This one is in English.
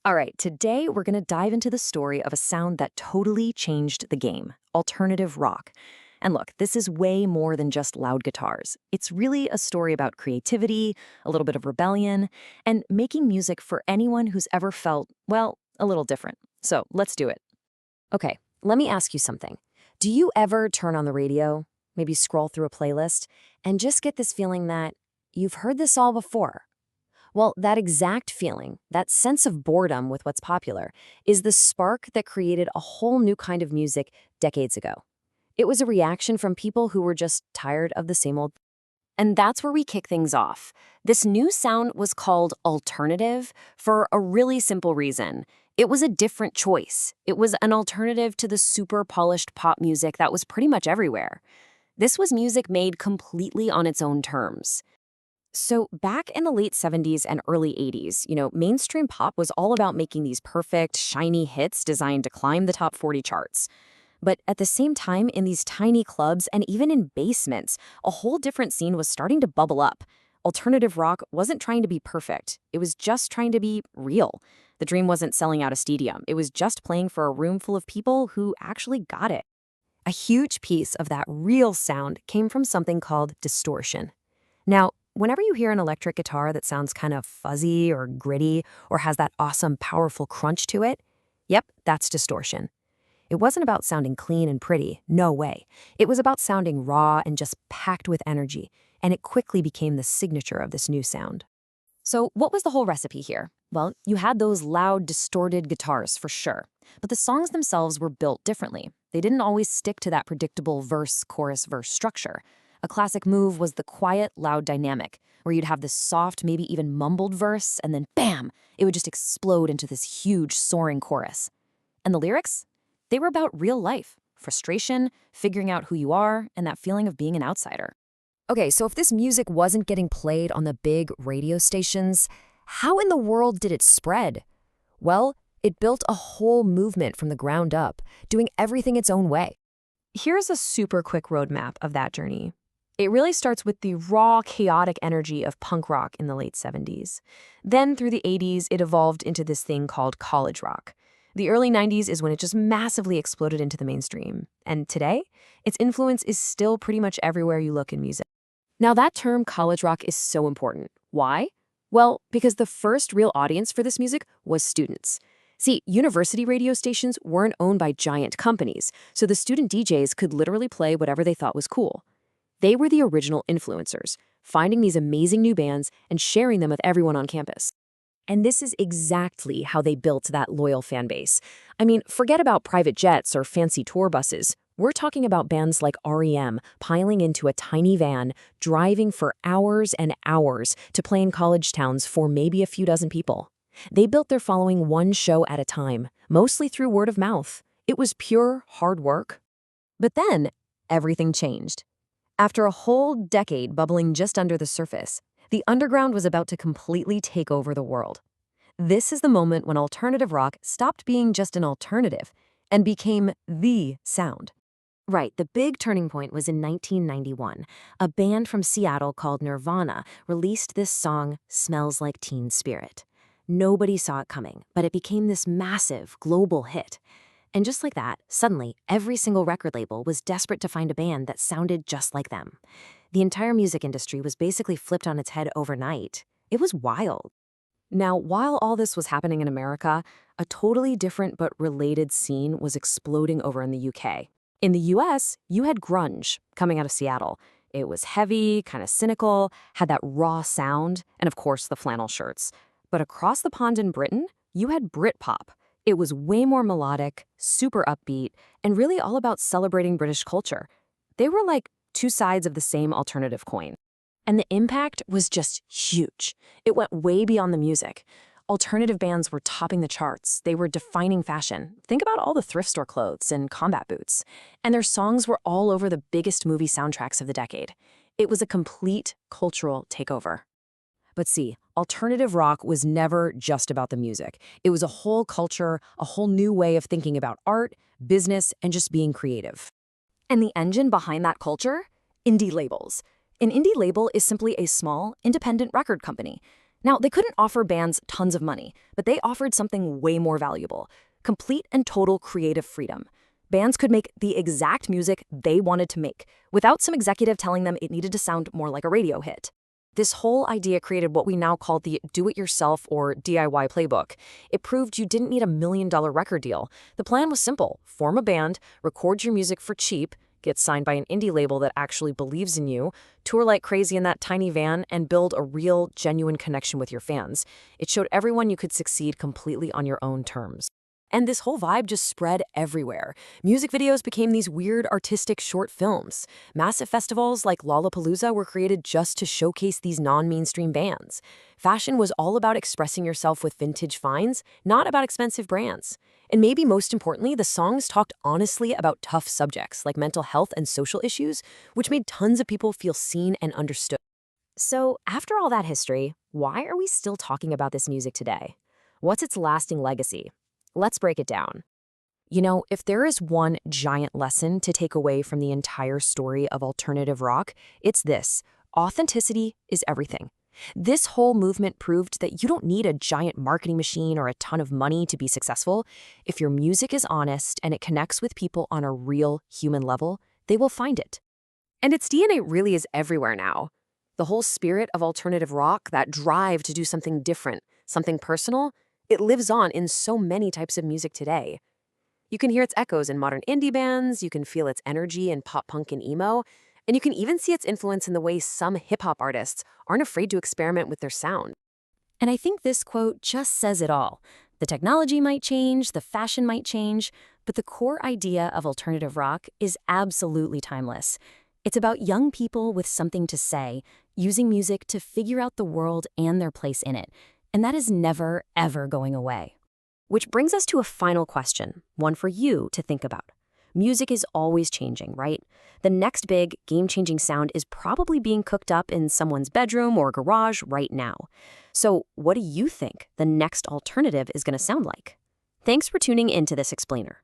All right, today we're going to dive into the story of a sound that totally changed the game: alternative rock. And look, this is way more than just loud guitars. It's really a story about creativity, a little bit of rebellion, and making music for anyone who's ever felt, well, a little different. So let's do it. Okay, let me ask you something. Do you ever turn on the radio, maybe scroll through a playlist, and just get this feeling that you've heard this all before? Well, that exact feeling, that sense of boredom with what's popular, is the spark that created a whole new kind of music decades ago. It was a reaction from people who were just tired of the same old. And that's where we kick things off. This new sound was called alternative for a really simple reason. It was a different choice. It was an alternative to the super polished pop music that was pretty much everywhere. This was music made completely on its own terms. So back in the late 70s and early 80s, mainstream pop was all about making these perfect, shiny hits designed to climb the top 40 charts. But at the same time, in these tiny clubs and even in basements, a whole different scene was starting to bubble up. Alternative rock wasn't trying to be perfect. It was just trying to be real. The dream wasn't selling out a stadium. It was just playing for a room full of people who actually got it. A huge piece of that real sound came from something called distortion. Now, whenever you hear an electric guitar that sounds kind of fuzzy or gritty or has that awesome, powerful crunch to it, yep, that's distortion. It wasn't about sounding clean and pretty, no way. It was about sounding raw and just packed with energy, and it quickly became the signature of this new sound. So what was the whole recipe here? Well, you had those loud, distorted guitars for sure, but the songs themselves were built differently. They didn't always stick to that predictable verse, chorus, verse structure. A classic move was the quiet, loud dynamic, where you'd have this soft, maybe even mumbled verse, and then bam, it would just explode into this huge, soaring chorus. And the lyrics? They were about real life, frustration, figuring out who you are, and that feeling of being an outsider. Okay, so if this music wasn't getting played on the big radio stations, how in the world did it spread? Well, it built a whole movement from the ground up, doing everything its own way. Here's a super quick roadmap of that journey. It really starts with the raw, chaotic energy of punk rock in the late 70s. Then through the 80s, it evolved into this thing called college rock. The early 90s is when it just massively exploded into the mainstream. And today, its influence is still pretty much everywhere you look in music. Now, that term college rock is so important. Why? Well, because the first real audience for this music was students. See, university radio stations weren't owned by giant companies, so the student DJs could literally play whatever they thought was cool. They were the original influencers, finding these amazing new bands and sharing them with everyone on campus. And this is exactly how they built that loyal fan base. I mean, forget about private jets or fancy tour buses. We're talking about bands like REM piling into a tiny van, driving for hours and hours to play in college towns for maybe a few dozen people. They built their following one show at a time, mostly through word of mouth. It was pure hard work. But then, everything changed. After a whole decade bubbling just under the surface, the underground was about to completely take over the world. This is the moment when alternative rock stopped being just an alternative and became the sound. Right, the big turning point was in 1991. A band from Seattle called Nirvana released this song, Smells Like Teen Spirit. Nobody saw it coming, but it became this massive global hit. And just like that, suddenly, every single record label was desperate to find a band that sounded just like them. The entire music industry was basically flipped on its head overnight. It was wild. Now, while all this was happening in America, a totally different but related scene was exploding over in the UK. In the US, you had grunge coming out of Seattle. It was heavy, kind of cynical, had that raw sound, and of course the flannel shirts. But across the pond in Britain, you had Britpop. It was way more melodic, super upbeat, and really all about celebrating British culture. They were like two sides of the same alternative coin. And the impact was just huge. It went way beyond the music. Alternative bands were topping the charts. They were defining fashion. Think about all the thrift store clothes and combat boots. And their songs were all over the biggest movie soundtracks of the decade. It was a complete cultural takeover. But see, alternative rock was never just about the music. It was a whole culture, a whole new way of thinking about art, business, and just being creative. And the engine behind that culture? Indie labels. An indie label is simply a small, independent record company. Now, they couldn't offer bands tons of money, but they offered something way more valuable: complete and total creative freedom. Bands could make the exact music they wanted to make, without some executive telling them it needed to sound more like a radio hit. This whole idea created what we now call the do-it-yourself or DIY playbook. It proved you didn't need $1 million record deal. The plan was simple: form a band, record your music for cheap, get signed by an indie label that actually believes in you, tour like crazy in that tiny van, and build a real, genuine connection with your fans. It showed everyone you could succeed completely on your own terms. And this whole vibe just spread everywhere. Music videos became these weird artistic short films. Massive festivals like Lollapalooza were created just to showcase these non-mainstream bands. Fashion was all about expressing yourself with vintage finds, not about expensive brands. And maybe most importantly, the songs talked honestly about tough subjects like mental health and social issues, which made tons of people feel seen and understood. So, after all that history, why are we still talking about this music today? What's its lasting legacy? Let's break it down. If there is one giant lesson to take away from the entire story of alternative rock, it's this: authenticity is everything. This whole movement proved that you don't need a giant marketing machine or a ton of money to be successful. If your music is honest and it connects with people on a real human level, they will find it. And its DNA really is everywhere now. The whole spirit of alternative rock, that drive to do something different, something personal, it lives on in so many types of music today. You can hear its echoes in modern indie bands, you can feel its energy in pop punk and emo, and you can even see its influence in the way some hip-hop artists aren't afraid to experiment with their sound. And I think this quote just says it all. The technology might change, the fashion might change, but the core idea of alternative rock is absolutely timeless. It's about young people with something to say, using music to figure out the world and their place in it. And that is never, ever going away. Which brings us to a final question, one for you to think about. Music is always changing, right? The next big, game-changing sound is probably being cooked up in someone's bedroom or garage right now. So what do you think the next alternative is going to sound like? Thanks for tuning into this explainer.